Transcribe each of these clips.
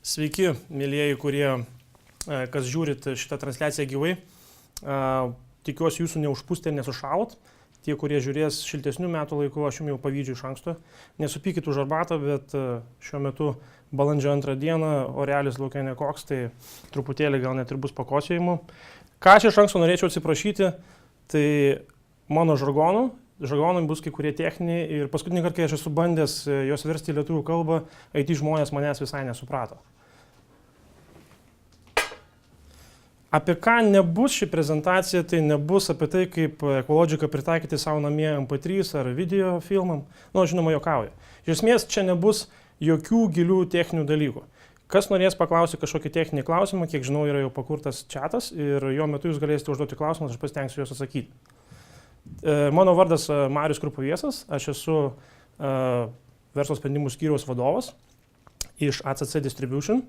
Sveiki, mėlyjeji, kurie, kas žiūrit šitą transliaciją gyvai. Tikiuosi jūsų neužpūsti ir nesušaut. Tie, kurie žiūrės šiltesnių metų laiku, aš jums jau pavydžiu iš anksto. Nesupykit už arbatą, bet šiuo metu balandžio 2 dieną, orealis laukia nekoks, tai truputėlį gal net ir bus pakosėjimų. Ką aš iš anksto norėčiau atsiprašyti, tai mano žargonai bus kai kurie techniniai ir paskutinį kartą, kai aš esu bandęs juos versti į lietuvių kalbą, IT žmonės manęs visai nesuprato. Apie ką nebus ši prezentacija, tai nebus apie tai, kaip Ecologica pritaikyti savo namie MP3 ar video filmam. Žinoma, juokauju. Iš esmės, čia nebus jokių gilių techninių dalykų. Kas norės paklausyti kažkokį techninį klausimą, kiek žinau, yra jau pakurtas chatas ir jo metu jūs galėsite užduoti klausimus, aš pasitengsiu juos atsakyti. Mano vardas Marius Krupoviesas, aš esu verslo sprendimų skyriaus vadovas iš ACC Distribution.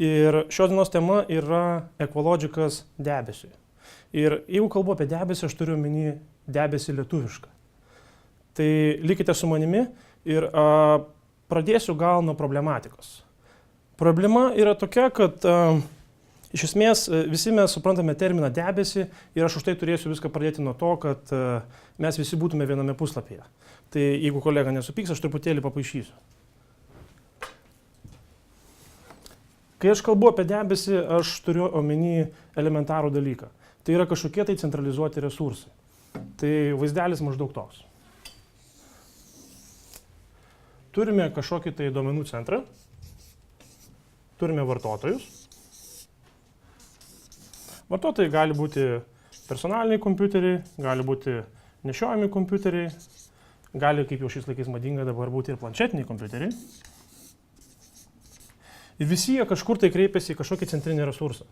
Ir šios dienos tema yra Ecologicas debesiui. Ir jeigu kalbu apie debesį, aš turiu omeny debesį lietuvišką. Tai likite su manimi ir pradėsiu gal nuo problematikos. Problema yra tokia, kad iš esmės visi mes suprantame terminą debesį ir aš už tai turėsiu viską pradėti nuo to, kad mes visi būtume viename puslapyje. Tai jeigu kolega nesupyks, aš truputėlį papaišysiu. Kai aš kalbu apie debesį, aš turiu omeny elementarų dalyką. Tai yra kažkokie tai centralizuoti resursai. Tai vaizdelis maždaug toks. Turime kažkokį tai duomenų centrą. Turime vartotojus. Vartotojai gali būti personaliniai kompiuteriai, gali būti nešiojami kompiuteriai, gali, kaip jau šiais laikais madinga, dabar būti ir planšetiniai kompiuteriai. Ir visi jie kažkur tai kreipiasi į kažkokį centrinį resursą.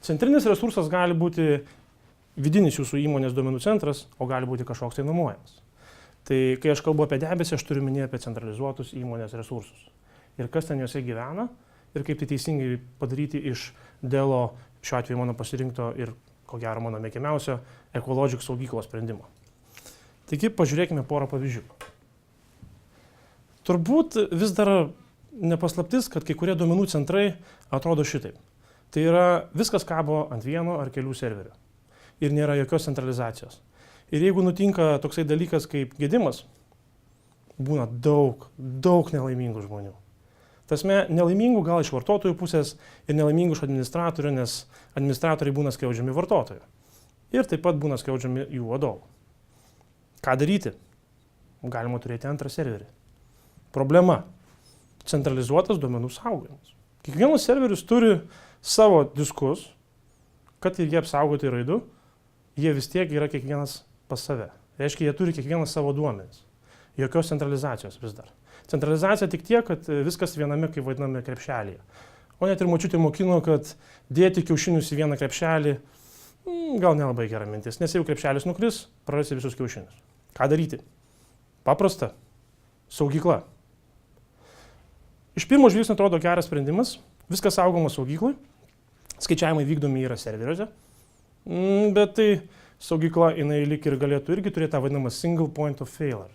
Centrinis resursas gali būti vidinis jūsų įmonės duomenų centras, o gali būti kažkoks tai nuomojamas. Tai kai aš kalbu apie debesį, aš turiu minėti apie centralizuotus įmonės resursus. Ir kas ten juose gyvena, ir kaip tai teisingai padaryti iš Delo, šiuo atveju mano pasirinkto ir ko gero mano mėgiamiausio Ecologic saugyklos sprendimo. Taigi pažiūrėkime porą pavyzdžių. Turbūt vis dar nepaslaptis, kad kai kurie duomenų centrai atrodo šitaip. Tai yra viskas kabo ant vieno ar kelių serverių. Ir nėra jokios centralizacijos. Ir jeigu nutinka toksai dalykas kaip gedimas, būna daug nelaimingų žmonių. Tasme, nelaimingų gal iš vartotojų pusės ir nelaimingų iš administratorių, nes administratoriai būna skriaudžiami vartotojų. Ir taip pat būna skriaudžiami jų vadovų. Ką daryti? Galima turėti antrą serverį. Problema – centralizuotas duomenų saugojimas. Kiekvienas serveris turi savo diskus, kad ir jie apsaugoti raidu, jie vis tiek yra kiekvienas pas save. Reiškia, jie turi kiekvienas savo duomenis. Jokios centralizacijos vis dar. Centralizacija tik tiek, kad viskas viename, kaip vadiname, krepšelyje. O net ir močiutė mokino, kad dėti kiaušinius į vieną krepšelį gal nelabai gera mintis, nes jeigu krepšelis nukris, prarasi visus kiaušinius. Ką daryti? Paprasta. Saugykla. Iš pirmo žvilgsnio atrodo geras sprendimas, viskas saugoma saugyklai, skaičiavimai vykdomi yra serveriuose, bet tai saugykla jinai lyg ir galėtų irgi turėti tą vadinamą single point of failure.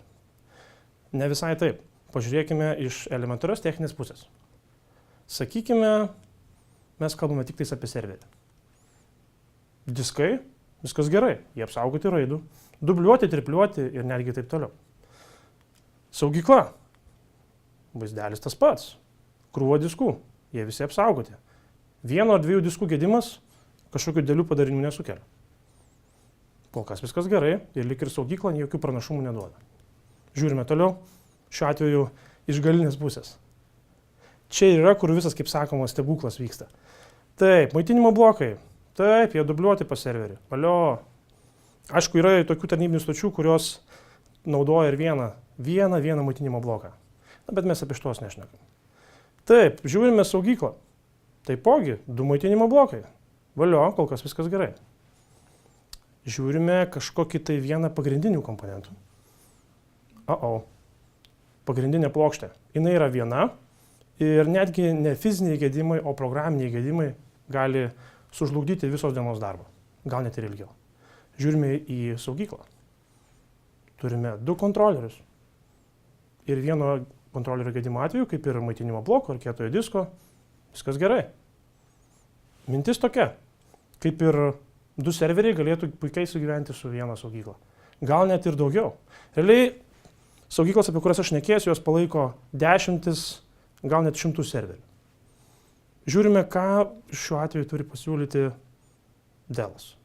Ne visai taip. Pažiūrėkime iš elementarios techninės pusės. Sakykime, mes kalbame tik tais apie serverį. Diskai, viskas gerai, jie apsaugoti raidų, dubliuoti, tripliuoti ir netgi taip toliau. Saugykla. Vaizdelis tas pats. Krūva diskų. Jie visi apsaugoti. Vieno ar dviejų diskų gedimas kažkokių didelių padarinių nesukelia. Kol kas viskas gerai ir lyg ir saugykla jokių pranašumų neduoda. Žiūrime toliau. Šiuo atveju iš galinės pusės. Čia yra, kur visas, kaip sakoma, stebuklas vyksta. Taip, maitinimo blokai. Taip, jie dubliuoti pas serverį. Valio. Aišku, yra tokių tarnybinių stočių, kurios naudoja ir vieną maitinimo bloką. Bet mes apie šitos nešnekam. Taip, žiūrime saugyklą. Taipogi, 2 maitinimo blokai. Valio, kol kas viskas gerai. Žiūrime kažkokį tai vieną pagrindinių komponentų. Pagrindinė plokštė. Jis yra viena ir netgi ne fiziniai gedimai, o programiniai gedimai gali sužlugdyti visos dienos darbą. Gal net ir ilgiau. Žiūrime į saugyklą. Turime 2 kontrolerius. Ir vieno kontrolerio gedimo atveju, kaip ir maitinimo bloko ar kietojo disko, viskas gerai. Mintis tokia, kaip ir 2 serveriai galėtų puikiai sugyventi su viena saugykla. Gal net ir daugiau. Realiai saugyklos, apie kurias aš šnekėsiu, jos palaiko dešimtis, gal net 100 serverių. Žiūrime, ką šiuo atveju turi pasiūlyti Dellas.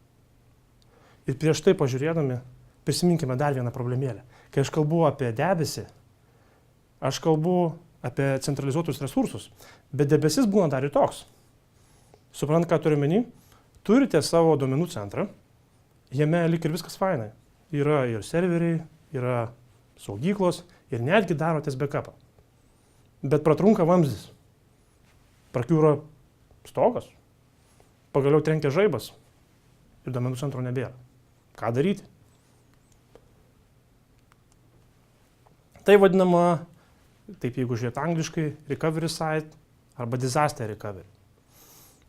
Ir prieš tai pažiūrėdami, prisiminkime dar vieną problemėlę. Kai aš kalbu apie debesį, aš kalbu apie centralizuotus resursus, bet debesis būna dar ir toks. Suprant, ką turiu meni? Turite savo duomenų centrą, jame lik ir viskas fainai. Yra ir serveriai, yra saugyklos ir netgi darotės backupą. Bet pratrunka vamzdis. Prakiūro stogas. Pagaliau trenkia žaibas ir duomenų centro nebėra. Ką daryti? Tai vadinama, taip jeigu žiūrėt angliškai, recovery site arba disaster recovery.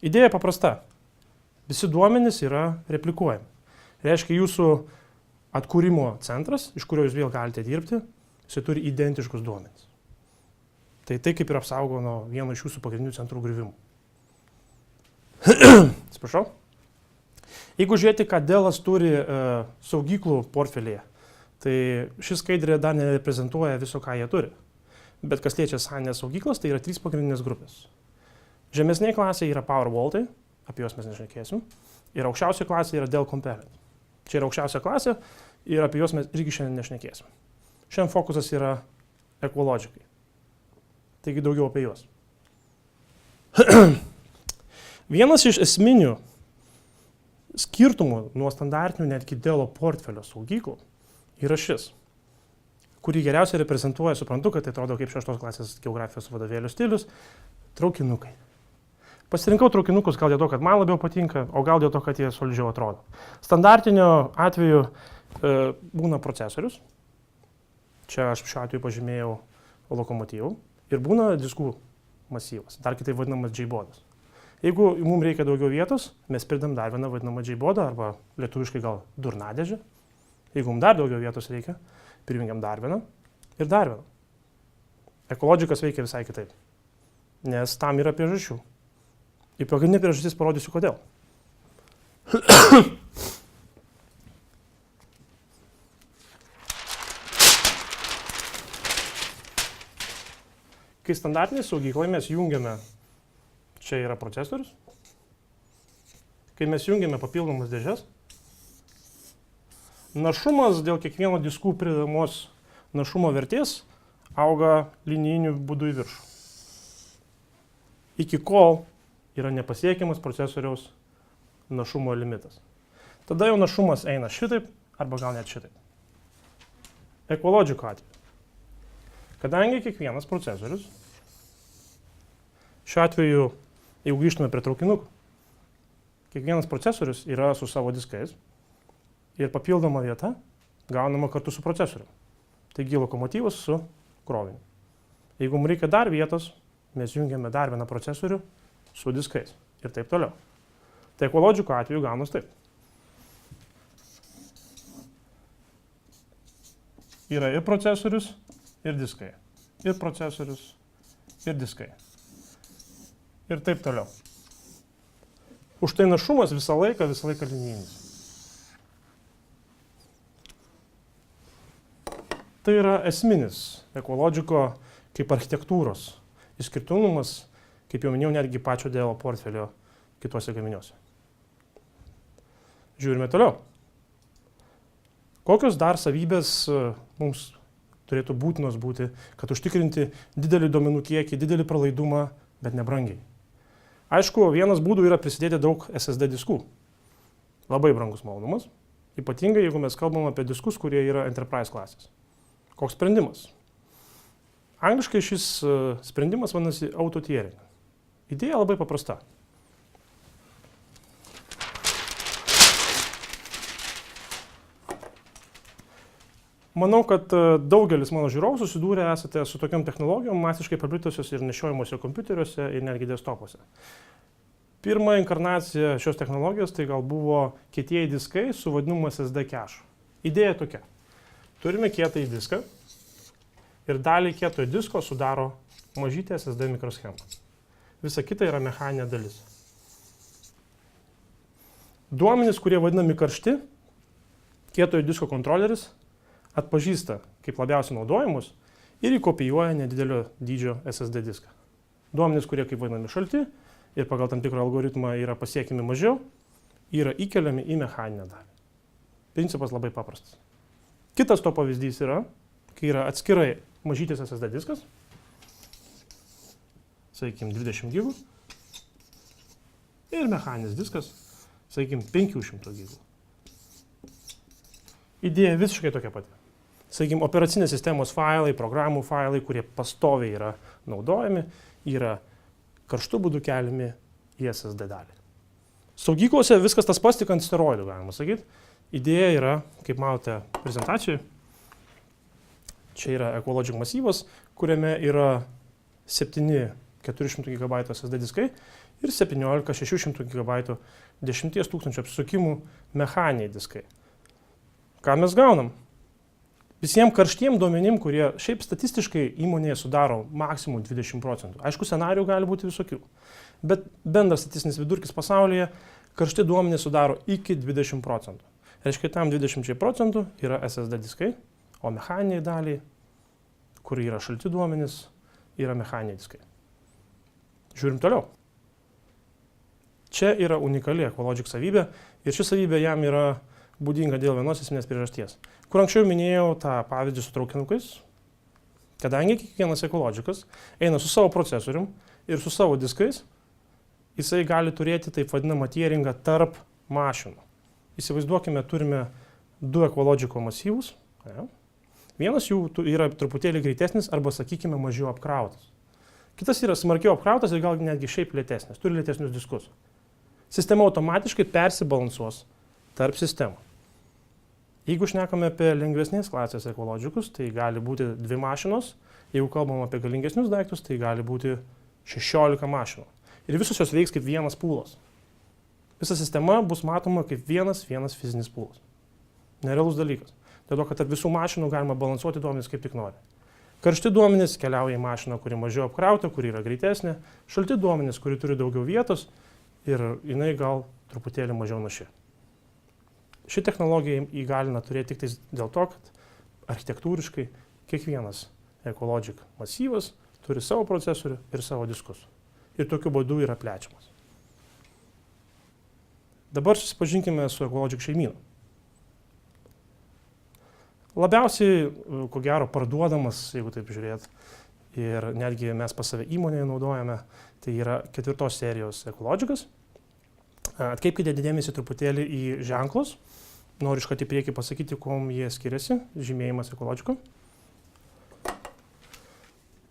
Idėja paprasta. Visi duomenys yra replikuojami. Reiškia, jūsų atkūrimo centras, iš kurio jūs vėl galite dirbti, jisai turi identiškus duomenys. Tai kaip ir apsaugo nuo vieno iš jūsų pagrindinių centrų griuvimų. Atsiprašau. Jeigu žiūrėti, ką Dellas turi saugyklų portfelyje, tai šis skaidrė dar nereprezentuoja viso, ką jie turi. Bet kas liečia saninės saugyklas, tai yra 3 pagrindinės grupės. Žemesnėje klasėje yra Power Vaultai, apie juos mes nešnekėsim, ir aukščiausia klasė yra Dell Compellent. Čia yra aukščiausia klasė ir apie juos mes irgi šiandien nešnekėsim. Šiandien fokusas yra Equalogikai. Taigi daugiau apie juos. Vienas iš esminių skirtumų nuo standartinių netgi Dello portfelio saugyklų yra šis, kurį geriausiai reprezentuoja, suprantu, kad tai atrodo kaip 6 klasės geografijos vadovėlių stilius, traukinukai. Pasirinkau traukinukus gal dėl to, kad man labiau patinka, o gal dėl to, kad jie solidžiau atrodo. Standartinio atveju būna procesorius, čia aš šiuo atveju pažymėjau lokomotyvų, ir būna diskų masyvas, dar kitaip vadinamas JBOD'as. Jeigu mums reikia daugiau vietos, mes pridam dar vieną vadinamą JBOD'ą, arba lietuviškai gal durnadėžę. Jeigu mums dar daugiau vietos reikia, prijungiam dar vieną ir dar vieną. Equalogikas veikia visai kitaip, nes tam yra priežasčių. Ir pagrindinė priežastis parodysiu, kodėl. Kai standartinėje saugykloje mes jungiame, čia yra procesorius, kai mes jungiame papildomas dėžes, našumas dėl kiekvieno diskų pridamos našumo vertės auga linijiniu būdu į viršų. Iki kol yra nepasiekiamas procesoriaus našumo limitas. Tada jau našumas eina šitaip, arba gal net šitaip. Equalogiko atveju. Kadangi kiekvienas procesorius, šiuo atveju, jeigu grįžtume prie traukinukų, kiekvienas procesorius yra su savo diskais ir papildoma vieta gaunama kartu su procesoriu. Taigi lokomotyvas su kroviniu. Jeigu mums reikia dar vietos, mes jungiame dar vieną procesorių su diskais ir taip toliau. Tai Equalogiko atveju gaunas taip. Yra ir procesorius, ir diskai. Ir procesorius, ir diskai. Ir taip toliau. Už tai našumas visą laiką linijinis. Tai yra esminis Equalogiko kaip architektūros išskirtinumas, kaip jau minėjau, netgi pačio Dello portfelio kituose gaminiuose. Žiūrime toliau. Kokios dar savybės mums turėtų būtinos būti, kad užtikrinti didelį duomenų kiekį, didelį pralaidumą, bet nebrangiai. Aišku, vienas būdų yra prisidėti daug SSD diskų. Labai brangus malonumas, ypatingai jeigu mes kalbam apie diskus, kurie yra Enterprise klasės. Koks sprendimas? Angliškai šis sprendimas vadinasi auto-tiering. Idėja labai paprasta. Manau, kad daugelis mano žiūrovų susidūrę esate su tokiam technologijom masiškai paplitusios ir nešiojimuose kompiuteriuose ir netgi desktopuose. Pirma inkarnacija šios technologijos tai gal buvo kietieji diskai su vadinamu SSD cache. Idėja tokia. Turime kietąjį diską, ir dalį kietojo disko sudaro mažytė SSD mikroschema. Visa kita yra mechaninė dalis. Duomenys, kurie vadinami karšti, kietojo disko kontroleris atpažįsta kaip labiausiai naudojimus ir įkopijuoja nedidelio dydžio SSD diską. Duomenys, kurie kaip vadinami šalti ir pagal tam tikrą algoritmą yra pasiekimi mažiau, yra įkeliami į mechaninę dalį. Principas labai paprastas. Kitas to pavyzdys yra, kai yra atskirai mažytis SSD diskas, sakykime 20 gigų, ir mechaninis diskas, sakykime 500 gigų. Idėja visiškai tokia pati. Sakykime, operacinės sistemos failai, programų failai, kurie pastoviai yra naudojami, yra karštų būdų keliami į SSD dalį. Saugyklose viskas tas pats, tik ant steroidų, galima sakyti. Idėja yra, kaip matote prezentacijoje, čia yra Ecologic masyvas, kuriame yra 7 400 GB SSD diskai ir 17 600 GB 10 000 apsisukimų mechaniniai diskai. Ką mes gaunam? Visiems karštiem duomenim, kurie šiaip statistiškai įmonėje sudaro maksimum 20%. Aišku, scenarijų gali būti visokių, bet bendras statistinis vidurkis pasaulyje karšti duomenys sudaro iki 20%. Reiškia, tam 20% yra SSD diskai, o mechaniniai daliai, kur yra šalti duomenys, yra mechaniniai diskai. Žiūrim toliau. Čia yra unikali Ecologic savybė ir ši savybė jam yra būdinga dėl vienos esminės priežasties. Kur anksčiau minėjau tą pavyzdį su traukinukais, kadangi kiekvienas Ecologicas eina su savo procesorium ir su savo diskais, jisai gali turėti taip vadinamą tieringą tarp mašinų. Įsivaizduokime, turime 2 Ecologico masyvus. Vienas jų yra truputėlį greitesnis arba, sakykime, mažiau apkrautas. Kitas yra smarkiau apkrautas ir gal netgi šiaip lėtesnis, turi lėtesnius diskus. Sistema automatiškai persibalansuos tarp sistemų. Jeigu šnekame apie lengvesnės klasės Ecologicus, tai gali būti 2 mašinos. Jeigu kalbam apie galingesnius daiktus, tai gali būti 16 mašinų. Ir visos jos veiks kaip vienas pūlas. Visa sistema bus matoma kaip vienas fizinis pūlas. Nerealus dalykas. Dėl to, kad tarp visų mašinų galima balansuoti duomenis kaip tik nori. Karšti duomenys keliauja į mašiną, kuri mažiau apkrauta, kuri yra greitesnė. Šalti duomenys, kuri turi daugiau vietos ir jinai gal truputėlį mažiau naši. Ši technologija įgalina turėti tik dėl to, kad architektūriškai kiekvienas Ecologic masyvas turi savo procesorių ir savo diskus. Ir tokiu būdu yra plečiamas. Dabar susipažinkime su Ecologic šeimynu. Labiausiai, ko gero, parduodamas, jeigu taip žiūrėt, ir netgi mes pas save įmonėje naudojame, tai yra 4 serijos Ecologicas. Atkreipkite dėmesį truputėlį į ženklus. Noriu iškart į priekį pasakyti, kuom jie skiriasi, žymėjimas Ecologico.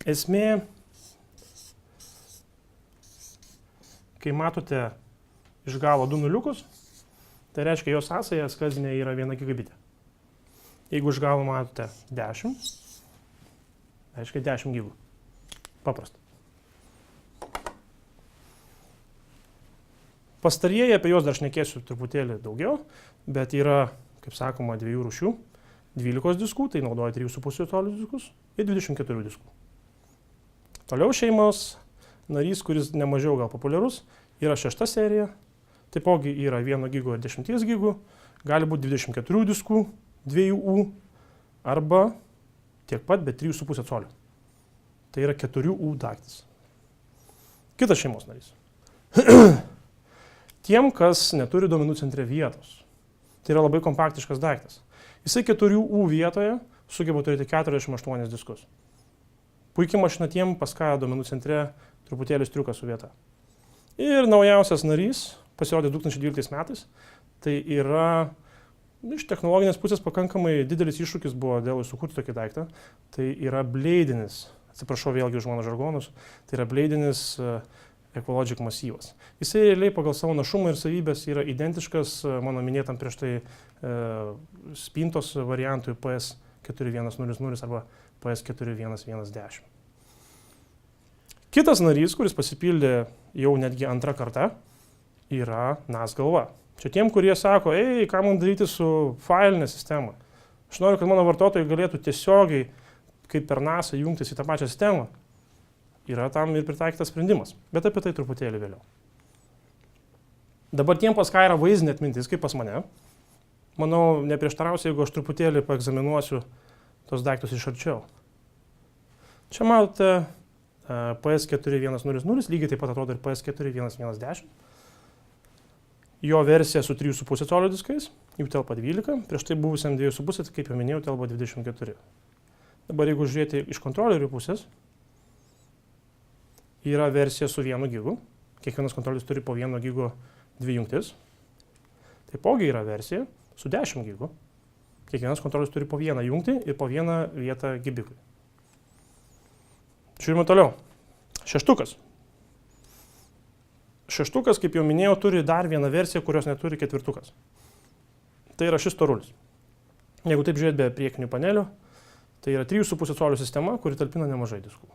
Esmė, kai matote iš galo 2 nuliukus, tai reiškia, jos sąsaja skardinė yra 1 gigabitė. Jeigu iš galo matote 10, reiškia 10 gigų. Paprasta. Pastarieji, apie juos dar šnekėsiu truputėlį daugiau, bet yra, kaip sakoma, 2 rūšių. 12 diskų, tai naudoja 3,5 colių diskus ir 24 diskų. Toliau šeimos narys, kuris nemažiau gal populiarus, yra 6 serija. Taipogi yra 1 gigų ir 10 gigų, gali būti 24 diskų, 2U arba tiek pat, bet 3,5 colių. Tai yra 4U daiktas. Kitas šeimos narys. Tiem, kas neturi duomenų centre vietos. Tai yra labai kompaktiškas daiktas. Jisai 4U vietoje sugeba turėti 48 diskus. Puikiai mašina tiem, pas ką duomenų centre truputėlį striuka su vieta. Ir naujausias narys, pasirodė 2012 metais, tai yra iš technologinės pusės pakankamai didelis iššūkis buvo dėl sukurti tokį daiktą. Tai yra bleidinis, atsiprašau vėlgi už mano žargonus, tai yra bleidinis Ecologic masyvas. Jisai realiai pagal savo našumą ir savybės yra identiškas mano minėtam prieš tai spintos variantui PS4100 arba PS4110. Kitas narys, kuris pasipildė jau netgi 2 kartą, yra NAS galva. Čia tiem, kurie sako, ką man daryti su failinė sistema. Aš noriu, kad mano vartotojai galėtų tiesiogiai kaip per NASA jungtis į tą pačią sistemą, yra tam ir pritaikytas sprendimas. Bet apie tai truputėlį vėliau. Dabar tiem pas ką yra vaizdinė atmintis, kaip pas mane. Manau, neprieštarausia, jeigu aš truputėlį paegzaminuosiu tos daiktus iš arčiau. Čia matote PS4100, lygiai taip pat atrodo ir PS4110. Jo versija su 3,5 colio diskais, jų telpa 12, prieš tai buvusiam 2,5, kaip jau minėjau, telpa 24. Dabar jeigu žiūrėti iš kontrolerių pusės, yra versija su 1 gigu, kiekvienas kontroleris turi po 1 gigo 2 jungtis. Taipogi yra versija su 10 gigu, kiekvienas kontroleris turi po 1 jungtį ir po 1 vietą gibikui. Žiūrime toliau. Šeštukas. Šeštukas, kaip jau minėjau, turi dar vieną versiją, kurios neturi ketvirtukas. Tai yra šis storulis. Jeigu taip žiūrėt be priekinių panelių, tai yra 3,5 colio sistema, kuri talpina nemažai diskų.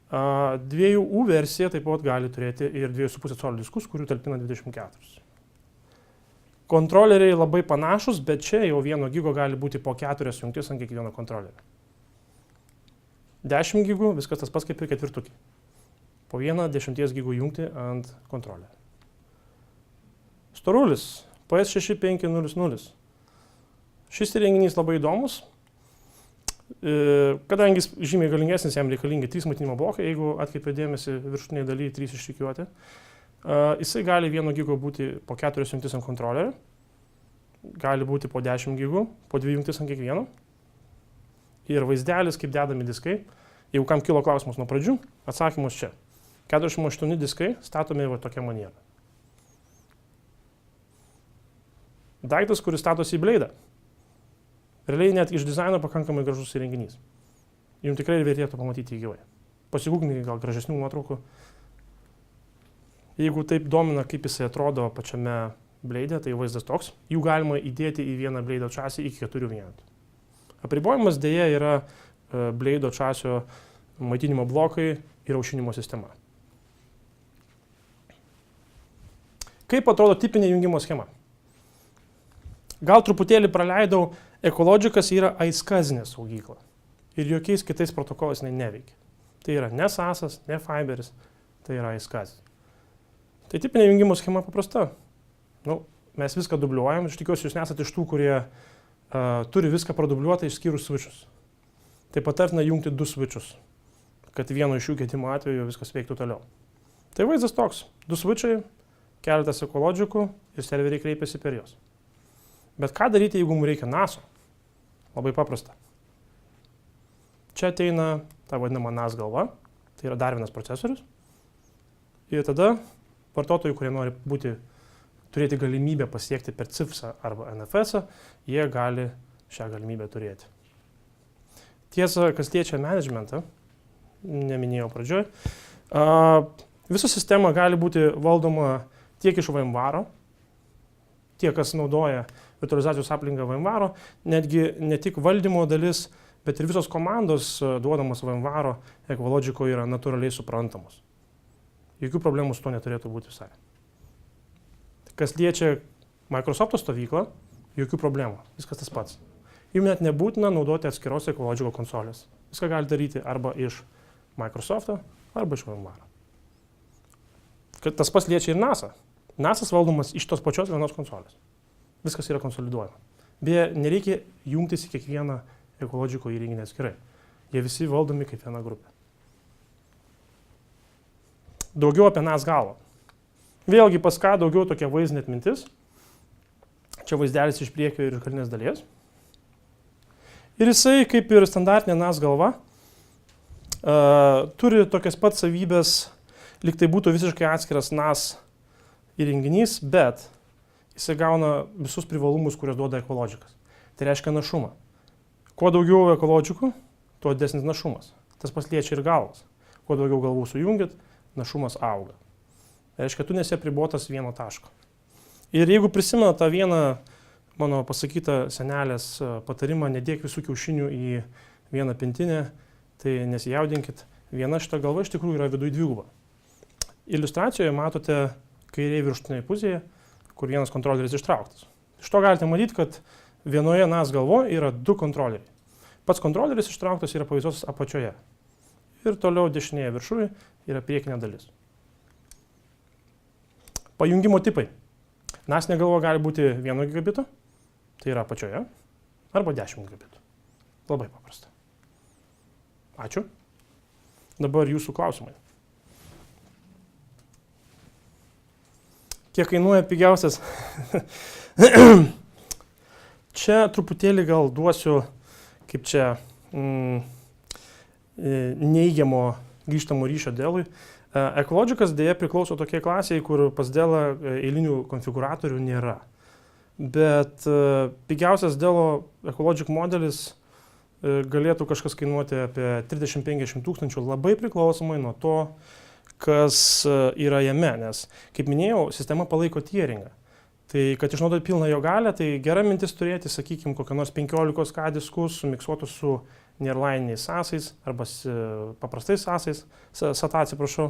2U versija taip pat gali turėti ir 2,5 colio diskus, kurių talpina 24. Kontroleriai labai panašus, bet čia jau 1 gigo gali būti po 4 jungtis ant kiekvieno kontrolerio. 10 gigų, viskas tas pats kaip ir ketvirtukį. Po 1 10 gigų jungti ant kontrolerio. Storulis PS6500. Šis įrenginys labai įdomus. Kadangi jis žymiai galingesnis, jam reikalingi 3 maitinimo blokai, jeigu atkreipia dėmesį viršutiniai daly 3 išrikiuoti. Jisai gali 1 gigo būti po 4 jungtis ant kontrolerio, gali būti po 10 gigų, po 2 jungtis ant kiekvieno. Ir vaizdelis, kaip dedami diskai. Jeigu kam kilo klausimas nuo pradžių, atsakymus čia. 48 diskai statomi va tokia maniera. Daiktas, kuris statosi į bleidą. Realiai net iš dizaino pakankamai gražus įrenginys. Jums tikrai vertėtų pamatyti jį gyvai. Pasigūgninkite gal gražesnių nuotraukų. Jeigu taip domina, kaip jisai atrodo pačiame bleide, tai vaizdas toks. Jų galima įdėti į vieną bleido časį iki 4 vienetų. Apribojimas dėja yra bleido časio maitinimo blokai ir aušinimo sistema. Kaip atrodo tipinė jungimo schema? Gal truputėlį praleidau, Ecologikas yra aiskazinė saugykla. Ir jokiais kitais protokolais neveikia. Tai yra ne SAS, ne Fiberis, tai yra aiskazis. Tai tipinė jungimo schema paprasta. Mes viską dubliuojam, aš tikiuosi, jūs nesate iš tų, kurie turi viską pradubliuotą išskyrus switchus. Tai patartina jungti 2 switchus, kad vieno iš jų gedimo atveju viskas veiktų toliau. Tai vaizdas toks. 2 switchai, keletas Ecologikų ir serveriai kreipiasi per juos. Bet ką daryti, jeigu mums reikia NASo? Labai paprasta. Čia ateina ta vadinama NAS galva, tai yra dar vienas procesorius. Ir tada vartotojai, kurie nori turėti galimybę pasiekti per CIFS arba NFS, jie gali šią galimybę turėti. Tiesa, kas liečia managementą, neminėjau pradžioj, visa sistema gali būti valdoma tiek iš VMware, tie, kas naudoja virtualizacijos aplinką VMware, netgi ne tik valdymo dalis, bet ir visos komandos duodamos VMware Ecologikoje yra natūraliai suprantamos. Jokių problemų su to neturėtų būti visai. Kas liečia Microsoft'o stovyklą, jokių problemų, viskas tas pats. Jums net nebūtina naudoti atskiros Ecologiko konsolės. Viską gali daryti arba iš Microsoft'o, arba iš VMware. Tas pats liečia ir NASA. NASas valdomas iš tos pačios vienos konsolės. Viskas yra konsoliduojama. Beje, nereikia jungtis į kiekvieną Ecologiko įrenginį atskirai. Jie visi valdomi kaip viena grupė. Daugiau apie NAS galvą. Vėlgi pas ką daugiau tokia vaizdinė atmintis. Čia vaizdelis iš priekio ir iš galinės dalies. Ir jisai, kaip ir standartinė NAS galva, turi tokias pat savybės, lyg tai būtų visiškai atskiras NAS įrenginys, bet jisai gauna visus privalumus, kuriuos duoda Ecologikas. Tai reiškia našumą. Kuo daugiau Ecologikų, tuo didesnis našumas. Tas pats liečia ir galvas. Kuo daugiau galvų sujungit, našumas auga. Tai reiškia, tu nesi apribotas vieno taško. Ir jeigu prisimena tą vieną mano pasakytą senelės patarimą, nedėk visų kiaušinių į vieną pintinę, tai nesijaudinkit, viena šita galva iš tikrųjų yra viduj dviguba. Iliustracijoje matote kairėje viršutinėje pusėje, kur vienas kontroleris ištrauktas. Iš to galite matyti, kad vienoje NAS galvoje yra 2 kontroleriai. Pats kontroleris ištrauktas yra pavaizduotas apačioje. Ir toliau dešinėje viršuje yra priekinė dalis. Pajungimo tipai. Nasinė galva gali būti 1 gigabito, tai yra apačioje, arba 10 gigabitų. Labai paprasta. Ačiū. Dabar jūsų klausimai. Kiek kainuoja pigiausias? Čia truputėlį gal duosiu, kaip čia, neigiamo grįžtamo ryšio Dell'ui. Ecologicas dėja priklauso tokiai klasiai, kur pas Dell'ą eilinių konfiguratorių nėra. Bet pigiausias Dell'o Ecologic modelis galėtų kažkas kainuoti apie 30-50 tūkstančių, labai priklausomai nuo to, kas yra jame, nes, kaip minėjau, sistema palaiko tieringa. Tai, kad išnaudoti pilną jo galę, tai gera mintis turėti, sakykime, kokią nors 15K diskus sumiksuotus su nearlininiais sąsais, arba paprastais sąsais, SATA atsiprašau,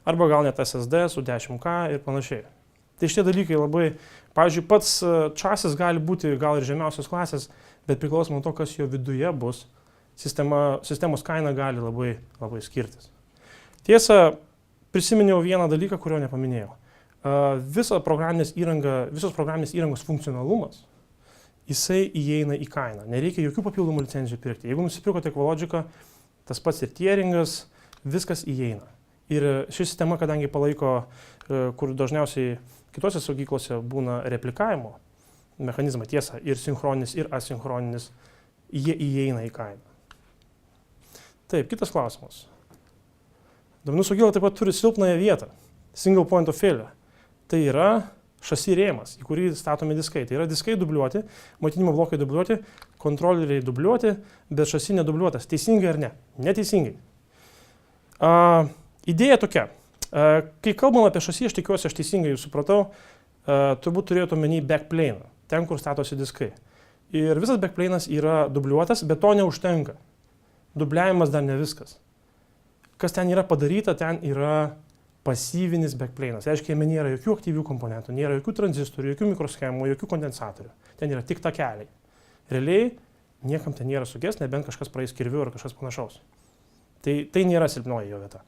arba gal net SSD su 10K ir panašiai. Tai šitie dalykai labai, pavyzdžiui, pats časis gali būti gal ir žemiausios klasės, bet priklausomai nuo to, kas jo viduje bus, sistemos kaina gali labai, labai skirtis. Tiesa, prisiminiau vieną dalyką, kurio nepaminėjau. Visos programinės įrangos funkcionalumas, jisai įeina į kainą. Nereikia jokių papildomų licenzijų pirkti. Jeigu nusipirkote Ecologiką, tas pats ir tieringas, viskas įeina. Ir ši sistema, kadangi palaiko, kur dažniausiai kitose saugyklose būna replikavimo mechanizmą, tiesa, ir sinchroninis, ir asinchroninis, jie įeina į kainą. Taip, kitas klausimas. Duomenų saugykla taip pat turi silpnąją vietą. Single point of failure. Tai yra šasi rėmas, į kurį statomi diskai. Tai yra diskai dubliuoti, maitinimo blokai dubliuoti, kontroleriai dubliuoti, bet šasi nedubliuotas. Teisingai ar ne? Neteisingai. Idėja tokia. Kai kalbam apie šasi, aš tikiuosi, aš teisingai jūs supratau, turbūt turėtų omeny backplane, ten, kur statosi diskai. Ir visas backplane'as yra dubliuotas, bet to neužtenka. Dubliavimas dar ne viskas. Kas ten yra padaryta, ten yra pasyvinis backplane'as. Reiškia, jame nėra jokių aktyvių komponentų, nėra jokių tranzistorių, jokių mikroschemų, jokių kondensatorių. Ten yra tik takeliai. Realiai niekam ten nėra suges, nebent kažkas praeis kirviu ar kažkas panašaus. Tai nėra silpnoji jo vieta.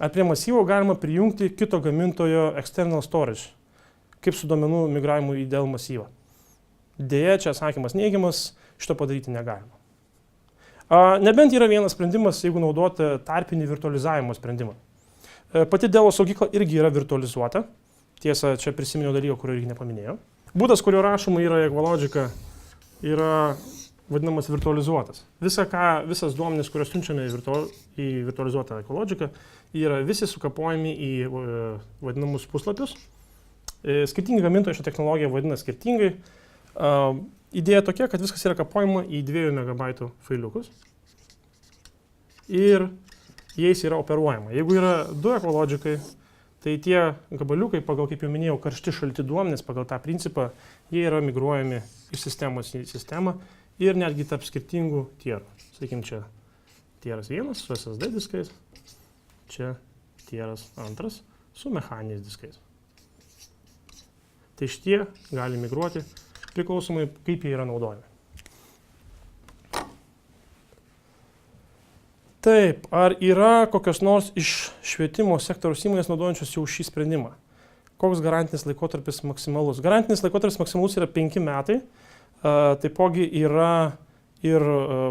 Ar prie masyvo galima prijungti kito gamintojo external storage, kaip su duomenų migravimu į Dell masyvą? Deja, čia atsakymas neigiamas, šito padaryti negalima. Nebent yra vienas sprendimas, jeigu naudoti tarpinį virtualizavimo sprendimą. Pati Dell'o saugykla irgi yra virtualizuota. Tiesa, čia prisiminiau dalyką, kurio irgi nepaminėjau. Būdas, kurio rašoma yra Ecologica, yra vadinamas virtualizuotas. Visas duomenys, kuriuos siunčiame į virtualizuotą Ecologica, yra visi sukapojami į vadinamus puslapius. Skirtingi gamintojai šią technologiją vadina skirtingai. Idėja tokia, kad viskas yra kapojama į 2 MB failiukus ir jais yra operuojama. Jeigu yra 2 Ecologicai, tai tie gabaliukai, pagal, kaip jau minėjau, karšti šalti duomenys, pagal tą principą, jie yra migruojami iš sistemos į sistemą ir netgi tarp skirtingų tierų. Sakykime, čia tieras 1 su SSD diskais, čia tieras 2 su mechaniniais diskais. Tai šitie gali migruoti priklausomai, kaip jie yra naudojami. Taip, ar yra kokios nors iš švietimo sektoriaus įmonės naudojančios jau šį sprendimą? Koks garantinis laikotarpis maksimalus? Garantinis laikotarpis maksimalus yra 5 metai, taipogi yra ir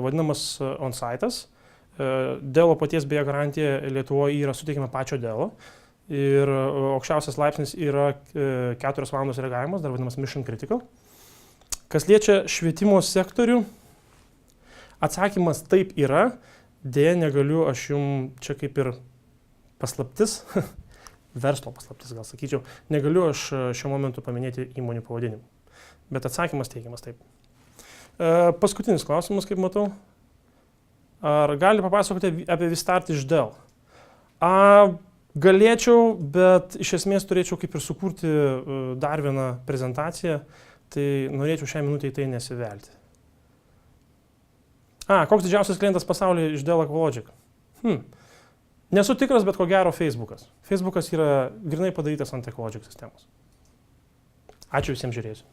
vadinamas on-site'as. Dell'o paties beje garantija Lietuvoje yra suteikiama pačio Dell'o. Ir aukščiausias laipsnis yra 4 valandos reagavimas, dar vadinamas mission critical. Kas liečia švietimo sektorių, atsakymas taip yra, dėja negaliu aš jums čia kaip ir paslaptis, verslo paslaptis gal sakyčiau, negaliu aš šiuo momentu paminėti įmonių pavadinimų. Bet atsakymas teigiamas taip. Paskutinis klausimas, kaip matau. Ar gali papasakoti apie Vistart iš Dell? Galėčiau, bet iš esmės turėčiau kaip ir sukurti dar vieną prezentaciją, tai norėčiau šią minutę į tai nesivelti. Koks didžiausias klientas pasaulyje iš Dell Ecologica? Nesu tikras, bet ko gero Facebookas. Facebookas yra grynai padarytas ant Ecologic sistemos. Ačiū visiems žiūrėsiu.